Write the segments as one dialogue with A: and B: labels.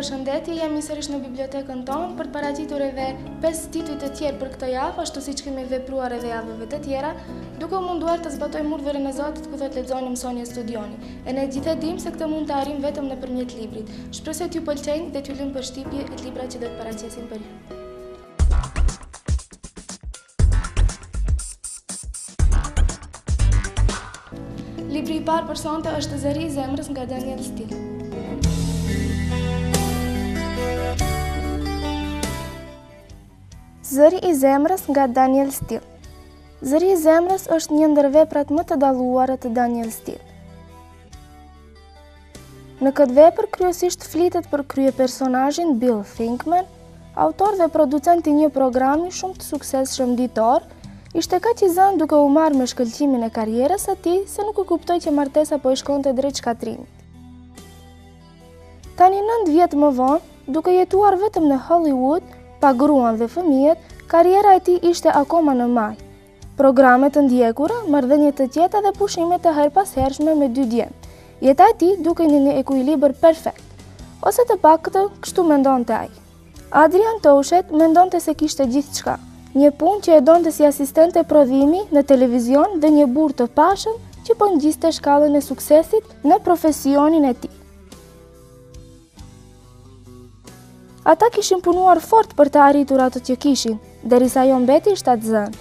A: përshëndetje, jemi sërish në bibliotekën tonë për të paraqitur edhe 5 tituj të tjerë për këtë javë, ashtu siç kemi vepruar edhe javëve të tjera, duke u munduar të zbatojmë urdhërin e Zotit ku thotë lexoni, mësoni e studioni. E ne gjithë e dimë se këtë mund të arrijmë vetëm nëpërmjet librit. Shpresoj t'ju pëlqejnë dhe t'ju lëm përshtypje libra që do të paraqesim për ju. Libri i parë për sonte është Zëri i zemrës nga Daniel Steele. Zëri i zemrës nga Daniel Steele. Zëri i zemrës është një ndër veprat më të dalluara të Daniel Steele. Në këtë vepër kryesisht flitet për kryepersonazhin Bill Finkman, autor dhe producent i një programi shumë të suksesshëm ditor. Ishte kaq i zënë duke u marrë me shkëlqimin e karrierës së tij se nuk e kuptoi që martesa po i shkonte drejt shkatrimit. Tani 9 vjet më vonë, duke jetuar vetëm në Hollywood, pa gruan dhe fëmijët, karriera e tij ishte akoma në maj. Programe të ndjekura, marrëdhënie të qeta dhe pushime të herpashershme me 2 djem. Jeta e tij dukej në një ekuilibër perfekt, ose të paktën kështu mendonte ai. Adrian Touchet mendonte se kishte gjithçka. Një punë që e donte si asistente prodhimi në televizion dhe një burr të pashëm që po ngjiste shkallën e suksesit në profesionin e tij. Ata kishin punuar fort për të arritur atë që kishin, derisa ajo mbeti shtatzënë,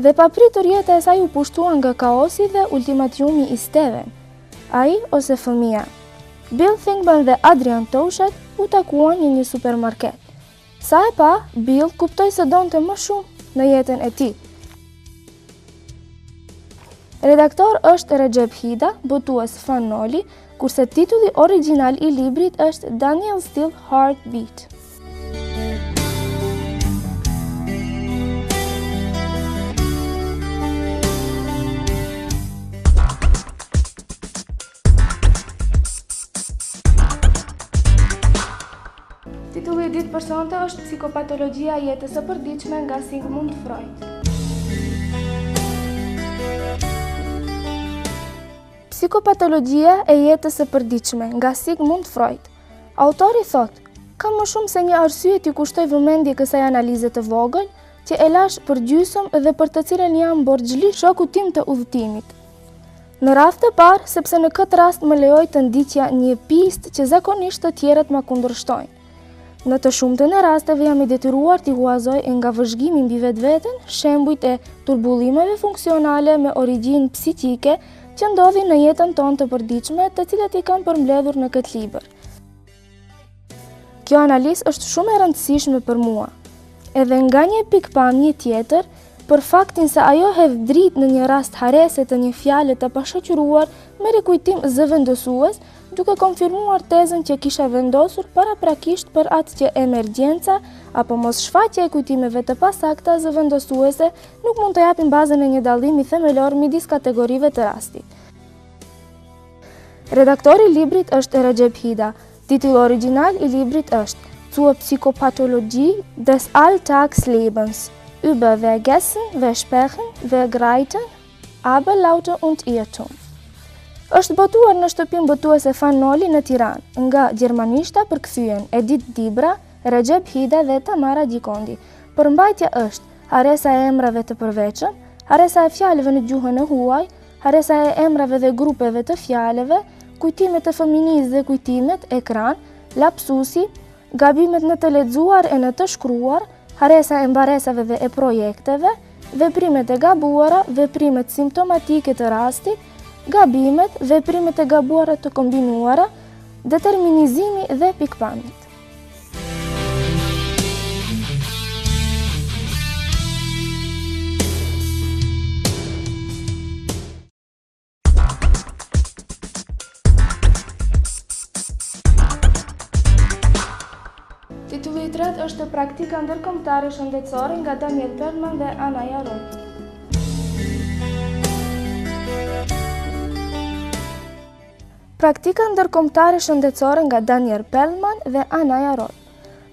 A: dhe papritur jeta e saj u pushtua nga kaosi dhe ultimatumi i Steven, ai ose fëmia. Bill Finkman dhe Adrian Touchet u takuan në një supermarket. Sa e pa, Bill kuptoi se donte më shumë në jetën e tij. Redaktor është Recep Hida, botues Fan Noli, kurse titulli origjinal i librit është Daniel Steele Heartbeat. Titulli i ditë për sonte është Psikopatologjia e jetës së përditshme nga Sigmund Freud. Psikopatologjia e jetës së përditshme nga Sigmund Freud. Autori thotë: "Ka më shumë se një arsye t'i kushtoj vëmendje kësaj analize të vogël, që e lash për gjysmë dhe për të cilën jam borxhli shokut tim të udhëtimit. Në radhë të parë, sepse në këtë rast më lejoi të ndiqja një pistë që zakonisht të tjerët ma kundërshtojnë. Në të shumtën e rasteve jam i detyruar t'i huazoj nga vëzhgimi mbi vetveten shembujt e turbullimeve funksionale me origjinë psikike që ndodhin në jetën tonë të përditshme, të cilat i kam përmbledhur në këtë libër. Kjo analizë është shumë e rëndësishme për mua, edhe nga një pikpamje tjetër, për faktin se ajo hedh dritë në një rast harese të një fjale të pashoqëruar me rikujtim zëvendësues, duke konfirmuar tezën që kisha vendosur paraprakisht për atë që emergjenca apo mos shfaqja e kujtimeve të pasakta zëvendësuese nuk mund të japin bazën e një dallimi themelor midis kategorive të rastit. Redaktori i librit është Recep Hida. Titulli origjinal i librit është Zur Psychopathologie des Alltagslebens, über Vergessen, Versprechen, Vergreiten, Aberlaute und Irrtum. Është botuar në shtëpinë botuese Fan Noli në Tiranë, nga gjermanishta përkthyen Edith Dibra, Recep Hida dhe Tamara Gjikondi. Përmbajtja është haresa e emrave të përveçëm, haresa e fjalëve në gjuhën e huaj, haresa e emrave dhe grupeve të fjalëve, kujtimet e fëmijës dhe kujtimet, ekran, lapsusi, gabimet në të lexuar e në të shkruar, haresa e mbaresave dhe e projekteve, veprimet e gabuara, veprimet simptomatike të rastit, gabimet, veprimet e gabuara të kombinuara, determinizimi dhe pikpamjet. Titulli i tretë është Praktika ndërkombëtare shëndetësore nga Daniel Perlman dhe Anaja Roy. Praktika ndërkombëtare shëndetësore nga Daniel Perlman dhe Anaja Roy.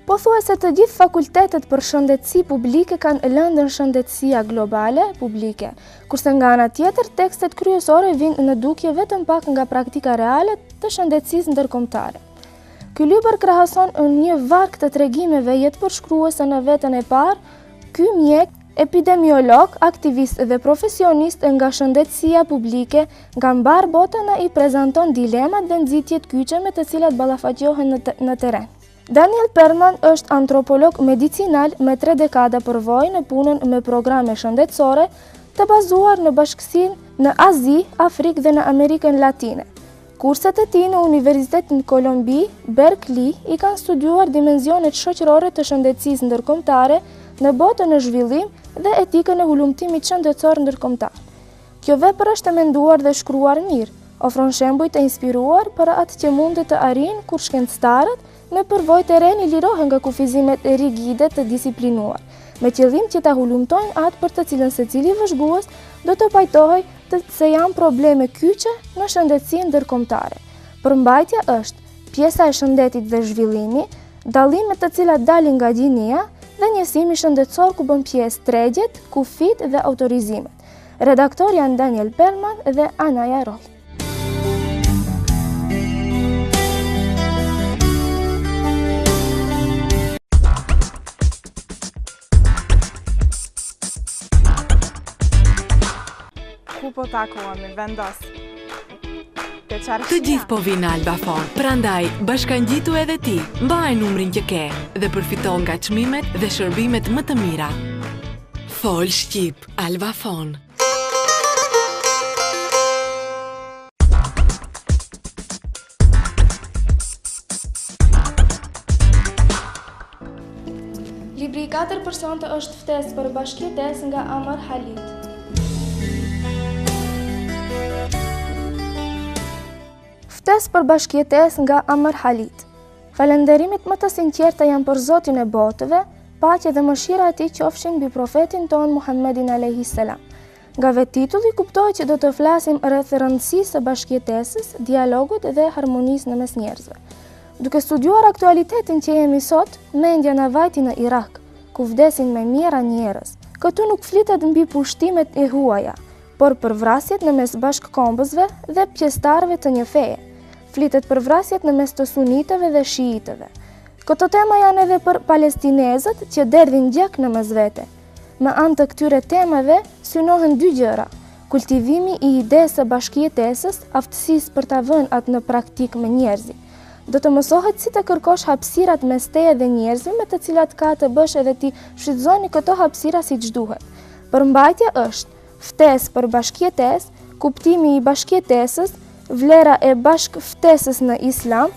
A: Pothuajse të gjithë fakultetet për shëndetësi publike kanë lëndën shëndetësia globale publike, kurse nga ana tjetër tekstet kryesore vijnë në dukje vetëm pak nga praktika reale të shëndetësisë ndërkombëtare. Ky libër krahason një varg të tregimeve jetëpërshkruese në vetën e parë. Ky mjek, epidemiolog, aktivist dhe profesionist nga shëndetësia publike nga mbar botën i prezanton dilemat dhe nxitjet kyçe me të cilat ballafaqohen në terren. Daniel Perlman është antropolog medicinal me 3 dekada përvojë në punën me programe shëndetësore të bazuar në bashkësinë në Azi, Afrikë dhe në Amerikën Latine. Kurset e tij në Universitetin Kolombi, Berkeley, i kanë studiuar dimensionet shoqërore të shëndetësisë ndërkombëtare në botën e zhvillim dhe etikën e hulumtimit shëndetësor ndërkombëtar. Kjo vepër është e menduar dhe shkruar mirë, ofron shembuj të inspiruar për atë që mund të arrijnë kur shkencëtarët me përvojë terreni lirohen nga kufizimet rigide të disiplinuar, me qëllim që ta hulumtojnë atë për të cilën secili vëzhgues do të pajtohej se janë probleme kyçe në shëndetësinë ndërkombëtare. Përmbajtja është pjesa e shëndetit dhe zhvillimi, dallimet të cilat dalin nga gjinia dhe njësimi shëndetësor ku bën pjesë tregjet, kufit dhe autorizimet. Redaktor janë Daniel Perlman dhe Anaja Roll.
B: Ku po takohemi, vendos.
C: Të gjithë po vinë në Albafon, prandaj bashkangjitu edhe ti, mbaj numrin që ke dhe përfito nga çmimet dhe shërbimet më të mira. Fol Shqip, Albafon.
A: Libri 4 personte është ftesë për bashkëjetesë nga Amar Halit. Ftesë për bashkëjetesë nga Amar Halit. Falënderimit më të sinqerta janë për Zotin e botëve, paqja dhe mëshira e tij qofshin mbi profetin ton Muhammedin alayhis salam. Nga vetë titulli kuptohet që do të flasim rreth rëndësisë së bashkëjetesës, dialogut dhe harmonisë në mes njerëzve. Duke studiuar aktualitetin që jemi sot, mendja na vajti në Irak, ku vdesin me mijëra njerëz. Këtu nuk flitet mbi pushtimet e huaja, por për vrasjet në mes bashkëkombësve dhe pjesëtarëve të një feje. Flitet për vrasjet në mes të sunitëve dhe shiitëve. Këto tema janë edhe për palestinezët që derdhin gjak në mes vete. Me anë të këtyre temave synohen 2 gjëra: kultivimi i idesë së bashkëjetesës, aftësisë për ta vënë atë në praktik me njerëzit. Do të mësohet si të kërkosh hapësirat mes teje dhe njerëzve me të cilat ka të bësh edhe ti shfrytëzoni këto hapësira siç duhet. Përmbajtja është ftesë për bashkëjetesë, kuptimi i bashkëjetesës, vlera e bashkëftesës në Islam,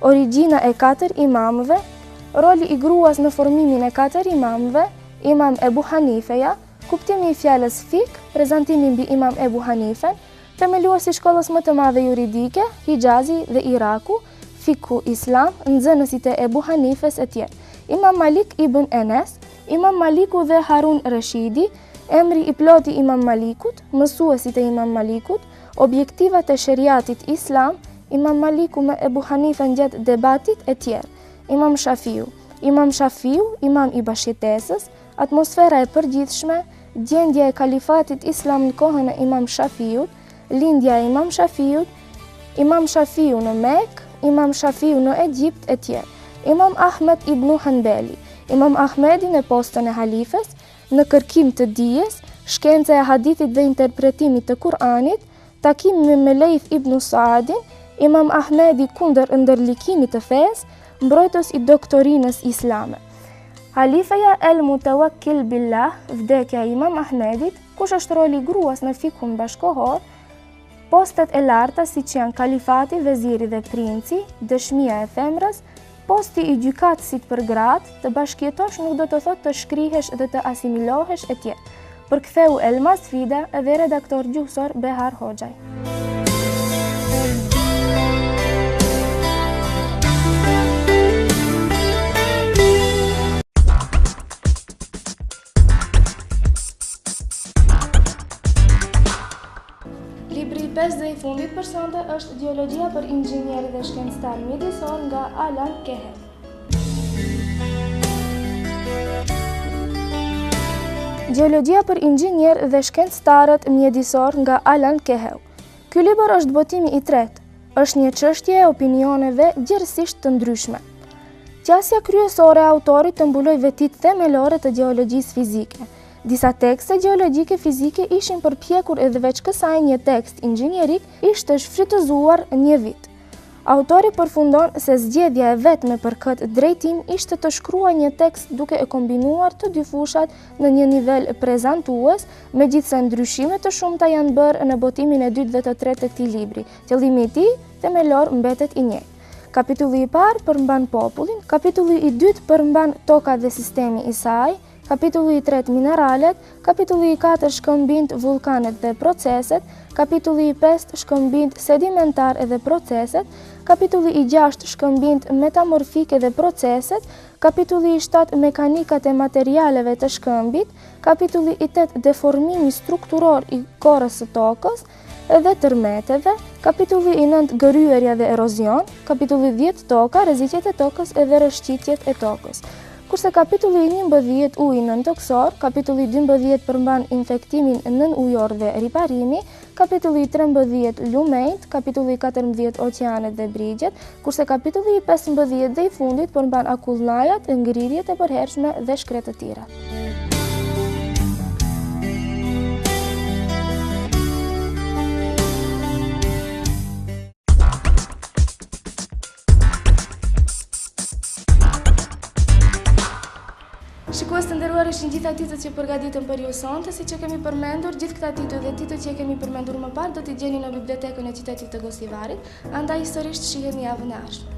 A: origjina e 4 imamëve, roli i gruas në formimin e 4 imamëve, Imam Ebu Hanifeja, kuptimi i fjalës fik, prezantimi mbi Imam Ebu Hanifen, themeluesi i shkollës më të madhe juridike, Hijazi dhe Iraku, Fikhu Islam, nxënësit e Ebu Hanifes e tjerë, Imam Malik ibn Enes, Imam Maliku dhe Harun Rashidi, emri i ploti Imam Malikut, mësuesit e Imam Malikut, objektivat e sheriatit Islam, Imam Maliku me Ebu Hanifen gjatë debatit e tjerë, Imam Shafiu, imam i bashkëjetesës, atmosfera e përgjithshme, gjendja e kalifatit Islam në kohën e Imam Shafiut, lindja e Imam Shafiu në Mekë, Imam Shafiu në Egjipt e tjerë, Imam Ahmed ibn Hanbeli, Imam Ahmedi në postën e halifes, në kërkim të dijes, shkenca e hadithit dhe interpretimit të Kur'anit, takimi me Leith ibn Saadin, Imam Ahmedi kundër ndërlikimit të fesë, mbrojtës i doktorinës islame. Halifeja El Mutawakkil Billah, vdekja e Imam Ahmedit, kush është roli gruas në fikun bashkohor, postet e larta siç janë kalifati, veziri dhe princi, dëshmia e femrës, posti i gjykatësit për gratë, të bashkjetosh nuk do të thotë të shkrihesh dhe të asimilohesh e tjerë. Përktheu Elmas Fida dhe redaktor gjuhësor Behar Hoxhaj. Libri i 5 dhe i fundit për sonte është Ideologjia për inxhinier dhe shkencëtar mjedisor nga Alan Kehev. Ideologjia për inxhinier dhe shkencëtarët mjedisor nga Alan Kehev. Ky libër është botimi i tretë. është një çështje e opinioneve gjithësisht të ndryshme. Qasja kryesore e autorit të mbuloi vetitë themelore të gjeologjisë fizike. Disa tekste gjeologjike fizike ishin përpjekur edhe veç kësaj një tekst inxhinierik ishte shfrytëzuar një vit. Autori përfundon se zgjedhja e vetme për këtë drejtim ishte të shkruaj një tekst duke e kombinuar të dy fushat në një nivel prezantues, megjithse ndryshime të shumta janë bërë në botimin e dytë dhe të tretë të këtij libri. Qëllimi i tij themelor mbetet i njëjtë. Kapitulli i parë përmban popullin, kapitulli i dytë përmban toka dhe sistemi i saj, kapitulli i tretë mineralet, kapitulli i katër shkëmbinjt vulkanet dhe proceset, kapitulli i pestë shkëmbinjt sedimentar dhe proceset, kapitulli i 6 shkëmbinjt metamorfike dhe proceset, kapitulli i 7 mekanikat e materialeve të shkëmbit, kapitulli i 8 deformimi strukturor i korës së tokës dhe tërmeteve, kapitulli i 9 gëryerja dhe erozion, kapitulli 10 toka, rreziqet e tokës dhe rëshqitjet e tokës. Kurse kapitulli i 11 uji nën toksor, kapitulli i 12 përmban infektimin nën ujor dhe riparimi, kapitulli i 13 lumejt, kapitulli i 14 oqeanet dhe brigjet, kurse kapitulli i 15 dhe i fundit përmban akullnajat, ngrirjet e përhershme dhe shkretë të tjera. Shikues të nderuar, ishin gjitha titujt që përgatitëm për ju sonte, siç e kemi përmendur, gjithë këta tituj dhe titujt që e kemi përmendur më parë do t'i gjeni në bibliotekën e qytetit të Gosivarit, andaj sërish shihemi javën e ardhshme.